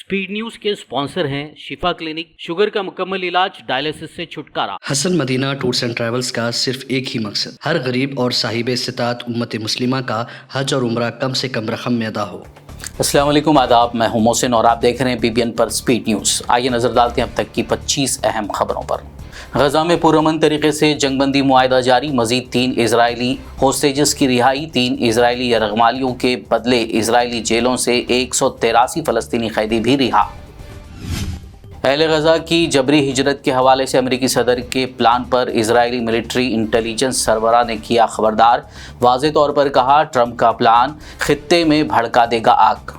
Speed news के sponsor हैं शिफा clinic, sugar का मुकम्मल इलाज, डायलिसिस से छुटकारा। Hasan Madina tours and travels का सिर्फ एक ही मकसद, हर गरीब और साहिब इस्तिताअत उम्मत मुस्लिमा का हज और उम्रा कम से कम रकम में अदा हो। अस्सलाम वालेकुम, आदाब। मैं हूं मोहसिन और आप देख रहे हैं BBN पर स्पीड न्यूज़। आइए नज़र डालते हैं अब तक की 25 अहम खबरों पर। गजा में पुरअमन तरीके से जंगबंदी मुआहदा जारी, मजीद 3 इजरायली होस्टेजेस की रिहाई। 3 इजरायली यरगमालियों के बदले इजरायली जेलों से 183 फ़लस्तीनी कैदी भी रिहा। अहले गजा की जबरी हिजरत के हवाले से अमेरिकी सदर के प्लान पर इजरायली मिलिट्री इंटेलिजेंस सरबराह ने किया खबरदार। वाज़ेह तौर पर कहा, ट्रंप का प्लान खित्ते में भड़का देगा आग।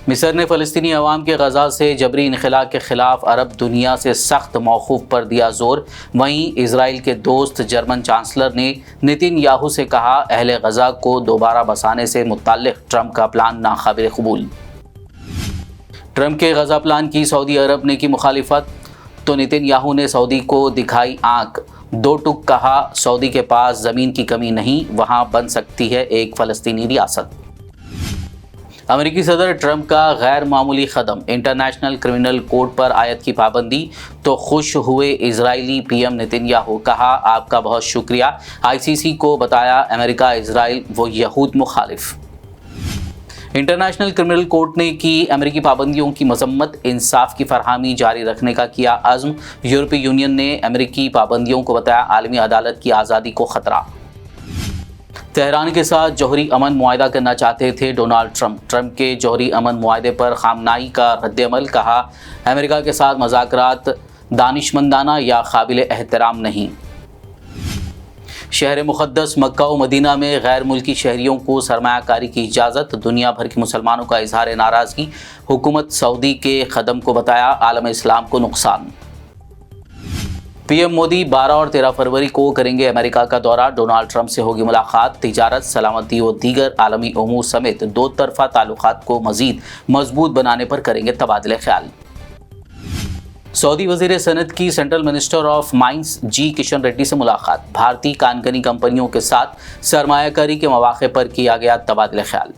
मिस्र ने फ़लस्तीनी अवाम के गजा से जबरी इनखला के ख़िलाफ़ अरब दुनिया से सख्त मौक़ूफ़ पर दिया ज़ोर। वहीं इजराइल के दोस्त जर्मन चांसलर ने नेतन्याहू से कहा, अहले गजा को दोबारा बसाने से मुत्तल्लिक़ ट्रंप का प्लान नाक़ाबिल क़बूल। ट्रंप के गजा प्लान की सऊदी अरब ने की मुखालिफत, तो नेतन्याहू ने सऊदी को दिखाई आंख। 2 टुक कहा, सऊदी के पास ज़मीन की कमी नहीं, वहाँ बन सकती है एक फ़लस्तीनी रियासत। अमेरिकी सदर ट्रंप का गैर मामूली कदम, इंटरनेशनल क्रिमिनल कोर्ट पर आयत की पाबंदी, तो खुश हुए इजरायली PM नेतन्याहू। कहा, आपका बहुत शुक्रिया, ICC को बताया अमेरिका, इजराइल वो यहूद मुखालिफ। इंटरनेशनल क्रिमिनल कोर्ट ने की अमेरिकी पाबंदियों की मजम्मत, इंसाफ की फरहमी जारी रखने का किया अज़्म। यूरोपीय यूनियन ने अमेरिकी पाबंदियों को बताया आलमी अदालत की आज़ादी को ख़तरा। तेहरान के साथ जौहरी अमन मुआहदा करना चाहते थे डोनाल्ड ट्रंप। ट्रंप के जौहरी अमन मुआहदे पर खामनाई का रद्दअमल, कहा, अमेरिका के साथ मुज़ाकरात दानिशमंदाना या काबिल एहतराम नहीं। शहर मुक़द्दस मक्का व मदीना में गैर मुल्की शहरियों को सरमायाकारी की इजाज़त, दुनिया भर के मुसलमानों का इजहार नाराज़गी। हुकूमत सऊदी के कदम को बताया आलम इस्लाम को नुकसान। PM मोदी 12 और 13 फरवरी को करेंगे अमेरिका का दौरा। डोनाल्ड ट्रंप से होगी मुलाकात। तिजारत, सलामती और दीगर आलमी उमूर समेत 2 तरफ़ा ताल्लुकात को मज़ीद मजबूत बनाने पर करेंगे तबादले ख्याल। सऊदी वज़ीर सनत की central minister of mines G Kishan Reddy से मुलाकात। भारतीय कानगनी कंपनियों के साथ सरमायाकारी के मौक़े पर किया गया तबादले ख्याल।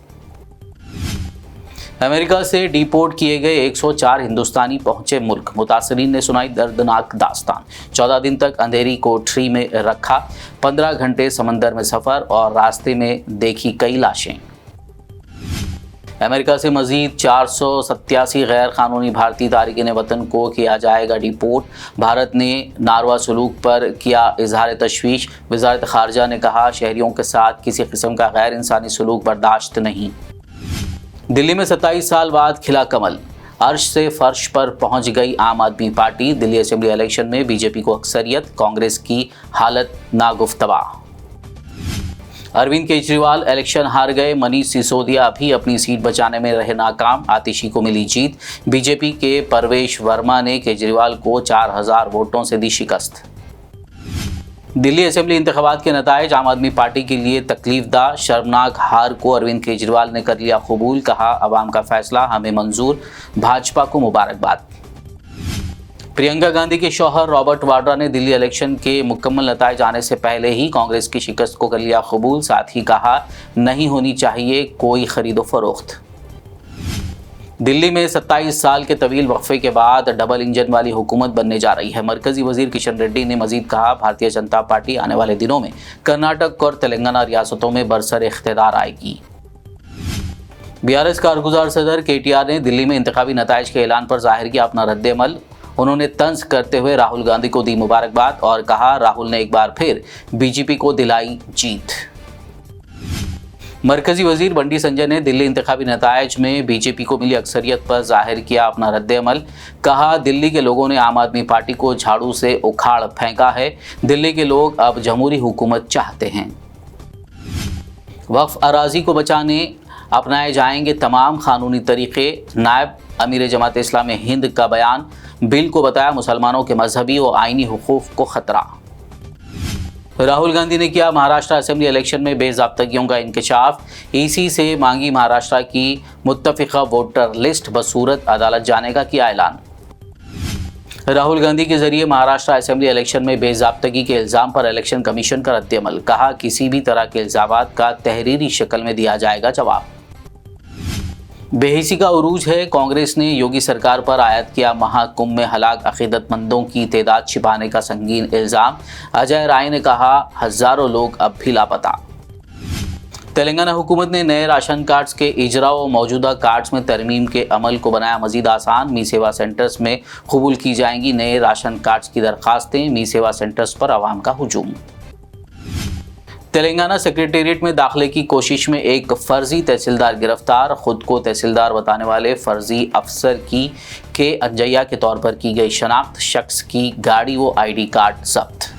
अमेरिका से डिपोर्ट किए गए 104 हिंदुस्तानी पहुंचे मुल्क। मुतासरीन ने सुनाई दर्दनाक दास्तान। 14 दिन तक अंधेरी कोठरी में रखा, 15 घंटे समंदर में सफ़र और रास्ते में देखी कई लाशें। अमेरिका से मज़ीद 487 गैर कानूनी भारतीय तारिकीन वतन को किया जाएगा डिपोर्ट। भारत ने नारवा सलूक पर किया इजहार तशवीश। वज़ारत ख़ारजा ने कहा, शहरियों के साथ किसी किस्म का गैर इंसानी सलूक बर्दाश्त नहीं। दिल्ली में 27 साल बाद खिला कमल, अर्श से फर्श पर पहुंच गई आम आदमी पार्टी। दिल्ली असेंबली इलेक्शन में BJP को अक्सरियत, कांग्रेस की हालत नागुफ्तवा। अरविंद केजरीवाल इलेक्शन हार गए, मनीष सिसोदिया भी अपनी सीट बचाने में रहे नाकाम, आतिशी को मिली जीत। BJP के परवेश वर्मा ने केजरीवाल को 4000 वोटों से दी शिकस्त। दिल्ली असेंबली इंतखाबात के नताइज आम आदमी पार्टी के लिए तकलीफदा, शर्मनाक हार को अरविंद केजरीवाल ने कर लिया कबूल। कहा, अवाम का फैसला हमें मंजूर, भाजपा को मुबारकबाद। प्रियंका गांधी के शौहर रॉबर्ट वाड्रा ने दिल्ली इलेक्शन के मुकम्मल नताइज आने से पहले ही कांग्रेस की शिकस्त को कर लिया कबूल। साथ ही कहा, नहीं होनी चाहिए कोई खरीदो फरोख्त। दिल्ली में 27 साल के तवील वक्फे के बाद डबल इंजन वाली हुकूमत बनने जा रही है। मरकजी वजीर किशन रेड्डी ने मजीद कहा, भारतीय जनता पार्टी आने वाले दिनों में कर्नाटक और तेलंगाना रियासतों में बरसर इख्तिदार आएगी। BRS कारगुजार सदर KTR ने दिल्ली में इंतखाबी नताइज के ऐलान पर जाहिर किया अपना रद्दअमल। उन्होंने तंज करते हुए राहुल गांधी को दी मुबारकबाद और कहा, राहुल ने एक बार फिर BJP को दिलाई जीत। मरकजी वजीर बंडी संजय ने दिल्ली इंतखाबी नताइज में BJP को मिली अक्सरियत पर जाहिर किया अपना रद्दअमल। कहा, दिल्ली के लोगों ने आम आदमी पार्टी को झाड़ू से उखाड़ फेंका है। दिल्ली के लोग अब जमहूरी हुकूमत चाहते हैं। वक्फ अराजी को बचाने अपनाए जाएंगे तमाम कानूनी तरीके, नायब अमीर जमात इस्लामी हिंद का बयान। बिल को बताया मुसलमानों के मजहबी और आइनी हुकूक को खतरा। राहुल गांधी ने किया महाराष्ट्र असेंबली इलेक्शन में बेज़ाब्तगियों का इंकशाफ। EC से मांगी महाराष्ट्र की मुत्तफ़िक़ा वोटर लिस्ट, बसूरत अदालत जाने का किया ऐलान। राहुल गांधी के जरिए महाराष्ट्र असेंबली इलेक्शन में बेज़ाब्तगी के इल्ज़ाम पर इलेक्शन कमीशन का रद्दअमल। कहा, किसी भी तरह के इल्ज़ामात का तहरीरी शक्ल में दिया जाएगा जवाब। بے حسی کا عروج ہے، کانگریس نے یوگی سرکار پر عائد کیا مہاکمبھ میں ہلاک عقیدت مندوں کی تعداد چھپانے کا سنگین الزام۔ اجے رائے نے کہا ہزاروں لوگ اب بھی لاپتہ۔ تلنگانہ حکومت نے نئے راشن کارڈز کے اجرا و موجودہ کارڈز میں ترمیم کے عمل کو بنایا مزید آسان، می سیوا سینٹرز میں قبول کی جائیں گی نئے راشن کارڈز کی درخواستیں، می سیوا سینٹرز پر عوام کا ہجوم۔ تلنگانہ سیکریٹریٹ میں داخلے کی کوشش میں ایک فرضی تحصیلدار گرفتار، خود کو تحصیلدار بتانے والے فرضی افسر کی کے انجیا کے طور پر کی گئی شناخت، شخص کی گاڑی و آئی ڈی کارڈ ضبط۔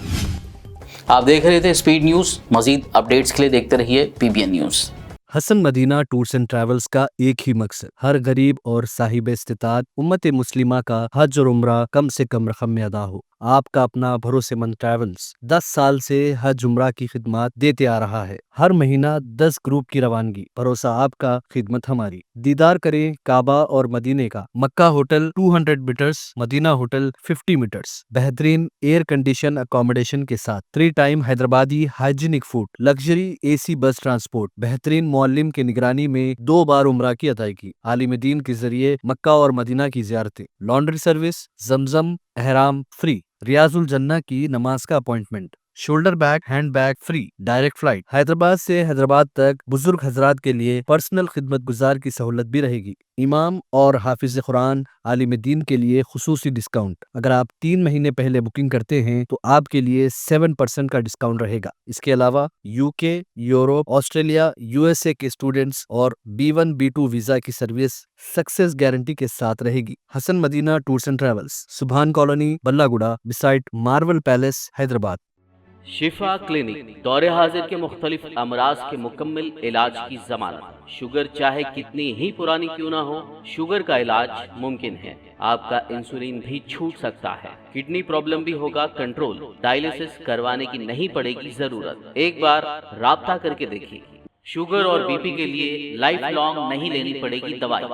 آپ دیکھ رہے تھے اسپیڈ نیوز، مزید اپڈیٹس کے لیے دیکھتے رہیے PBN news. Hasan Madina tours and travels کا ایک ہی مقصد، ہر غریب اور صاحب استطاعت امت مسلمہ کا حج اور عمرہ کم سے کم رقم میں ادا ہو۔ آپ کا اپنا بھروسے مند ٹریولز 10 سال سے حج عمرہ کی خدمات دیتے آ رہا ہے۔ ہر مہینہ 10 گروپ کی روانگی، بھروسہ آپ کا، خدمت ہماری۔ دیدار کریں کعبہ اور مدینے کا۔ مکہ ہوٹل 200 میٹرز، مدینہ ہوٹل 50 میٹرز، بہترین ایئر کنڈیشن اکوموڈیشن کے ساتھ 3 time Hyderabadi hygienic food, luxury AC بس ٹرانسپورٹ، بہترین معلم کی نگرانی میں 2 بار عمرہ کی ادائیگی، عالم دین کے ذریعے مکہ اور مدینہ کی زیارتیں، لانڈری سروس، زمزم احرام فری، ریاض الجنہ کی نماز کا appointment, shoulder bag hand bag free, direct flight, Hyderabad سے حیدرآباد تک بزرگ حضرات کے لیے پرسنل خدمت گزار کی سہولت بھی رہے گی۔ امام اور حافظ قرآن عالم دین کے لیے خصوصی ڈسکاؤنٹ، اگر آپ 3 مہینے پہلے بکنگ کرتے ہیں تو آپ کے لیے 7% کا ڈسکاؤنٹ رہے گا۔ اس کے علاوہ UK، یوروپ، آسٹریلیا، USA کے اسٹوڈنٹس اور B1 B2 ویزا کی سروس سکسیس گارنٹی کے ساتھ رہے گی۔ حسن مدینہ ٹورز اینڈ ٹریولز، سبحان کالونی، بلہ گڈا، بسائٹ مارول پیلیس، حیدرآباد۔ شفا کلینک دور حاضر کے مختلف امراض کے مکمل علاج کی ضمانت۔ شوگر چاہے کتنی ہی پرانی کیوں نہ ہو، شوگر کا علاج ممکن ہے۔ آپ کا انسولین بھی چھوٹ سکتا ہے، کڈنی پرابلم بھی ہوگا کنٹرول، ڈائلیسس کروانے کی نہیں پڑے گی ضرورت۔ ایک بار رابطہ کر کے دیکھیے۔ شوگر اور BP کے لیے لائف لانگ نہیں لینی پڑے گی دوائی۔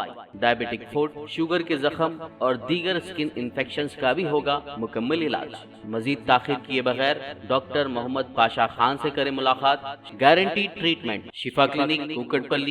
ڈائبیٹک فوڈ، شوگر کے زخم اور دیگر سکن انفیکشنز کا بھی ہوگا مکمل علاج۔ مزید تاخیر کیے بغیر ڈاکٹر محمد پاشا خان سے کریں ملاقات۔ گارنٹی ٹریٹمنٹ، شفا کلینک، کوکٹ پلی،